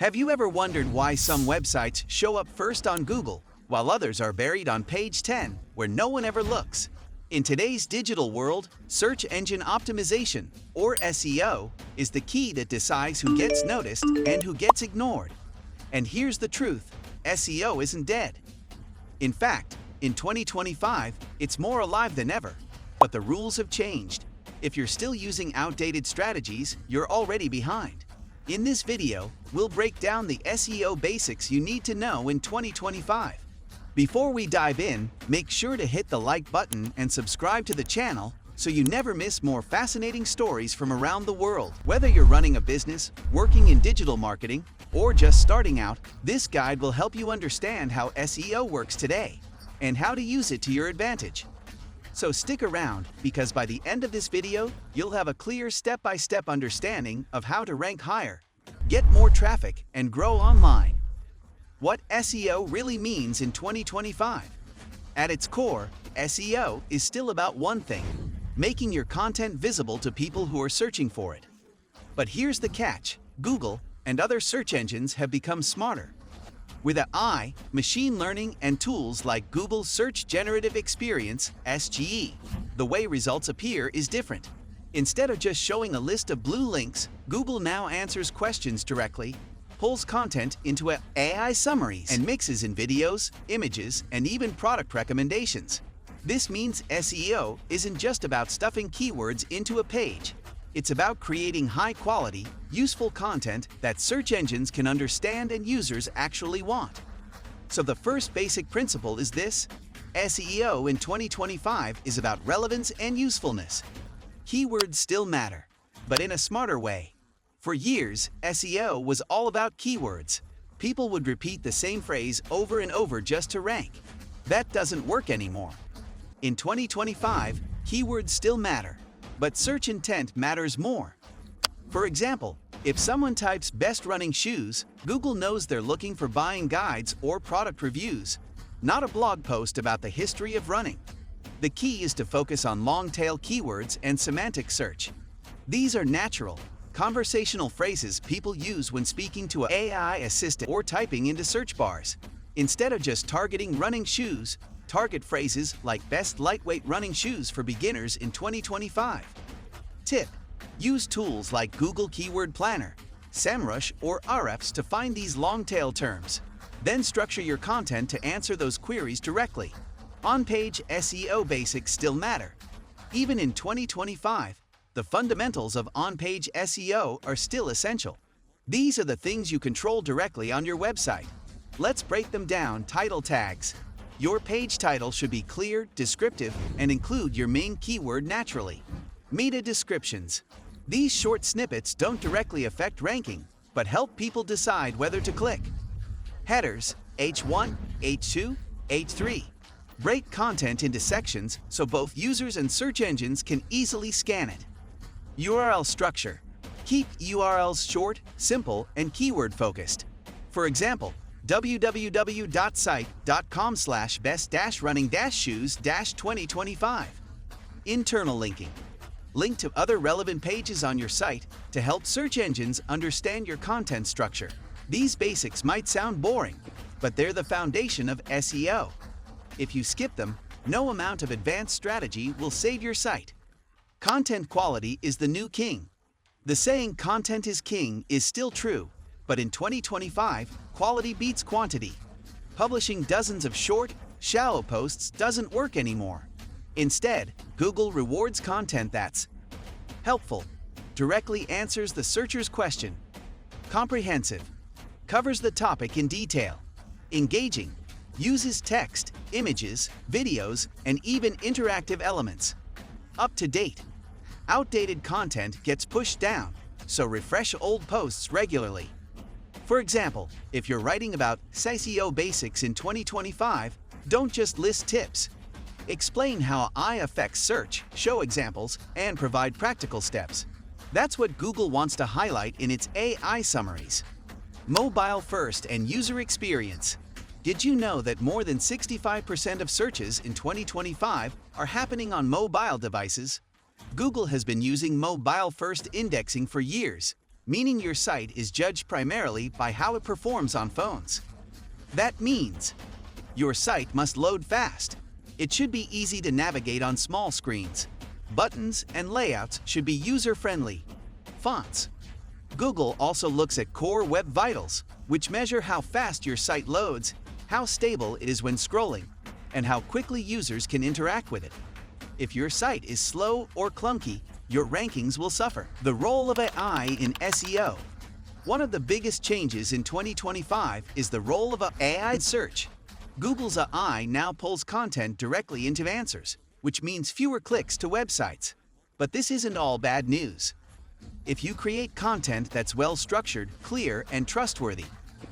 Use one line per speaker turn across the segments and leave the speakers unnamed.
Have you ever wondered why some websites show up first on Google, while others are buried on page 10, where no one ever looks? In today's digital world, search engine optimization, or SEO, is the key that decides who gets noticed and who gets ignored. And here's the truth, SEO isn't dead. In fact, in 2025, it's more alive than ever. But the rules have changed. If you're still using outdated strategies, you're already behind. In this video, we'll break down the SEO basics you need to know in 2025. Before we dive in, make sure to hit the like button and subscribe to the channel so you never miss more fascinating stories from around the world. Whether you're running a business, working in digital marketing, or just starting out, this guide will help you understand how SEO works today and how to use it to your advantage. So stick around, because by the end of this video, you'll have a clear step-by-step understanding of how to rank higher, get more traffic, and grow online. What SEO really means in 2025. At its core, SEO is still about one thing: making your content visible to people who are searching for it. But here's the catch: Google and other search engines have become smarter. With AI, machine learning, and tools like Google Search Generative Experience (SGE), the way results appear is different. Instead of just showing a list of blue links, Google now answers questions directly, pulls content into AI summaries, and mixes in videos, images, and even product recommendations. This means SEO isn't just about stuffing keywords into a page. It's about creating high-quality, useful content that search engines can understand and users actually want. So the first basic principle is this: SEO in 2025 is about relevance and usefulness. Keywords still matter, but in a smarter way. For years, SEO was all about keywords. People would repeat the same phrase over and over just to rank. That doesn't work anymore. In 2025, keywords still matter, but search intent matters more. For example, if someone types "best running shoes," Google knows they're looking for buying guides or product reviews, not a blog post about the history of running. The key is to focus on long-tail keywords and semantic search. These are natural, conversational phrases people use when speaking to an AI assistant or typing into search bars. Instead of just targeting running shoes, target phrases like "best lightweight running shoes for beginners in 2025. Tip: use tools like Google Keyword Planner, SEMrush, or Ahrefs to find these long-tail terms. Then structure your content to answer those queries directly. On-page SEO basics still matter. Even in 2025, the fundamentals of on-page SEO are still essential. These are the things you control directly on your website. Let's break them down. Title tags. Your page title should be clear, descriptive, and include your main keyword naturally. Meta descriptions. These short snippets don't directly affect ranking, but help people decide whether to click. Headers, H1, H2, H3. Break content into sections so both users and search engines can easily scan it. URL structure. Keep URLs short, simple, and keyword-focused. For example, www.site.com/best-running-shoes-2025. Internal linking. Link to other relevant pages on your site to help search engines understand your content structure. These basics might sound boring, but they're the foundation of SEO. If you skip them, no amount of advanced strategy will save your site. Content quality is the new king. The saying "content is king" is still true, but in 2025, quality beats quantity. Publishing dozens of short, shallow posts doesn't work anymore. Instead, Google rewards content that's helpful, directly answers the searcher's question, comprehensive, covers the topic in detail, engaging, uses text, images, videos, and even interactive elements, up to date. Outdated content gets pushed down, so refresh old posts regularly. For example, if you're writing about SEO basics in 2025, don't just list tips. Explain how AI affects search, show examples, and provide practical steps. That's what Google wants to highlight in its AI summaries. Mobile first and user experience. Did you know that more than 65% of searches in 2025 are happening on mobile devices? Google has been using mobile-first indexing for years, meaning your site is judged primarily by how it performs on phones. That means your site must load fast. It should be easy to navigate on small screens. Buttons and layouts should be user-friendly. Fonts. Google also looks at core web vitals, which measure how fast your site loads, how stable it is when scrolling, and how quickly users can interact with it. If your site is slow or clunky, your rankings will suffer. The role of AI in SEO. One of the biggest changes in 2025 is the role of AI in search. Google's AI now pulls content directly into answers, which means fewer clicks to websites. But this isn't all bad news. If you create content that's well-structured, clear, and trustworthy,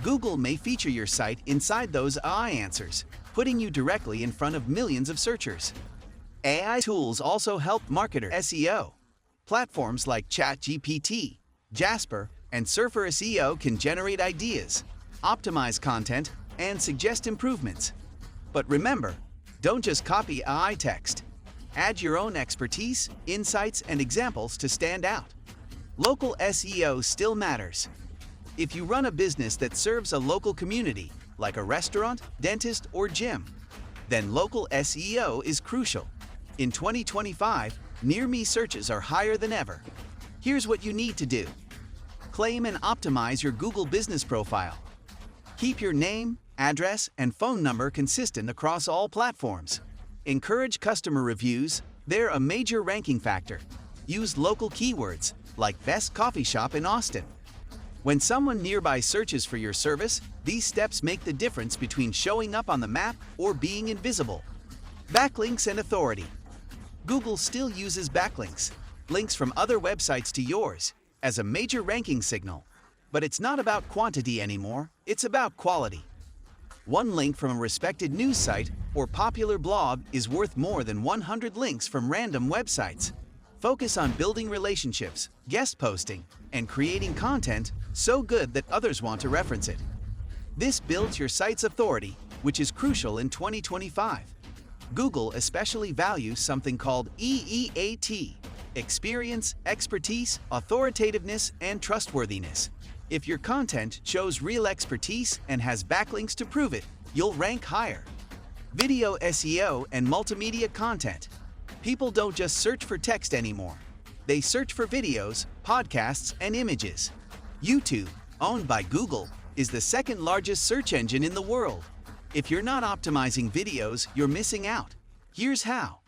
Google may feature your site inside those AI answers, putting you directly in front of millions of searchers. AI tools also help marketer SEO. Platforms like ChatGPT, Jasper, and Surfer SEO can generate ideas, optimize content, and suggest improvements. But remember, don't just copy AI text. Add your own expertise, insights, and examples to stand out. Local SEO still matters. If you run a business that serves a local community, like a restaurant, dentist, or gym, then local SEO is crucial. In 2025, near-me searches are higher than ever. Here's what you need to do. Claim and optimize your Google business profile. Keep your name, address, and phone number consistent across all platforms. Encourage customer reviews. They're a major ranking factor. Use local keywords, like best coffee shop in Austin. When someone nearby searches for your service, these steps make the difference between showing up on the map or being invisible. Backlinks and authority. Google still uses backlinks, links from other websites to yours, as a major ranking signal. But it's not about quantity anymore, it's about quality. One link from a respected news site or popular blog is worth more than 100 links from random websites. Focus on building relationships, guest posting, and creating content so good that others want to reference it. This builds your site's authority, which is crucial in 2025. Google especially values something called EEAT: experience, expertise, authoritativeness, and trustworthiness. If your content shows real expertise and has backlinks to prove it, you'll rank higher. Video SEO and multimedia content. People don't just search for text anymore. They search for videos, podcasts, and images. YouTube, owned by Google, is the second largest search engine in the world. If you're not optimizing videos, you're missing out. Here's how.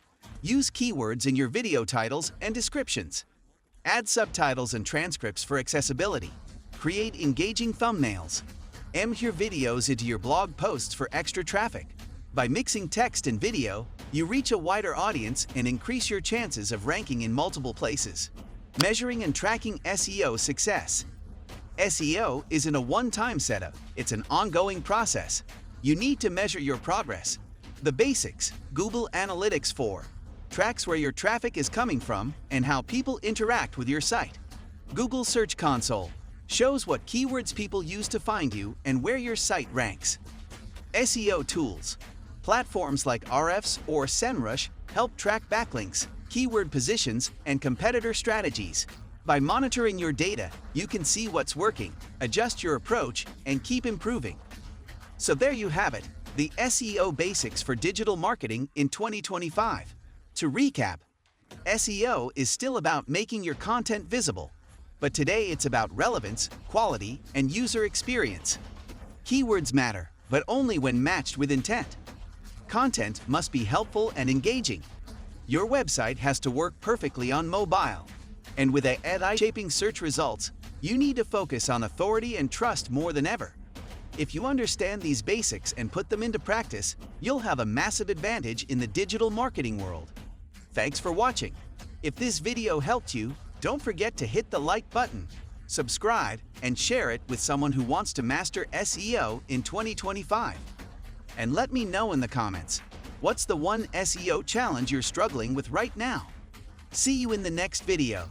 Use keywords in your video titles and descriptions. Add subtitles and transcripts for accessibility. Create engaging thumbnails. Embed your videos into your blog posts for extra traffic. By mixing text and video, you reach a wider audience and increase your chances of ranking in multiple places. Measuring and tracking SEO success. SEO isn't a one-time setup, it's an ongoing process. You need to measure your progress. The basics. Google Analytics 4 tracks where your traffic is coming from and how people interact with your site. Google Search Console shows what keywords people use to find you and where your site ranks. SEO tools. Platforms like Ahrefs or SEMrush help track backlinks, keyword positions, and competitor strategies. By monitoring your data, you can see what's working, adjust your approach, and keep improving. So there you have it, the SEO basics for digital marketing in 2025. To recap, SEO is still about making your content visible, but today it's about relevance, quality, and user experience. Keywords matter, but only when matched with intent. Content must be helpful and engaging. Your website has to work perfectly on mobile. And with AI-shaping search results, you need to focus on authority and trust more than ever. If you understand these basics and put them into practice, you'll have a massive advantage in the digital marketing world. Thanks for watching. If this video helped you, don't forget to hit the like button, subscribe, and share it with someone who wants to master SEO in 2025. And let me know in the comments, what's the one SEO challenge you're struggling with right now? See you in the next video.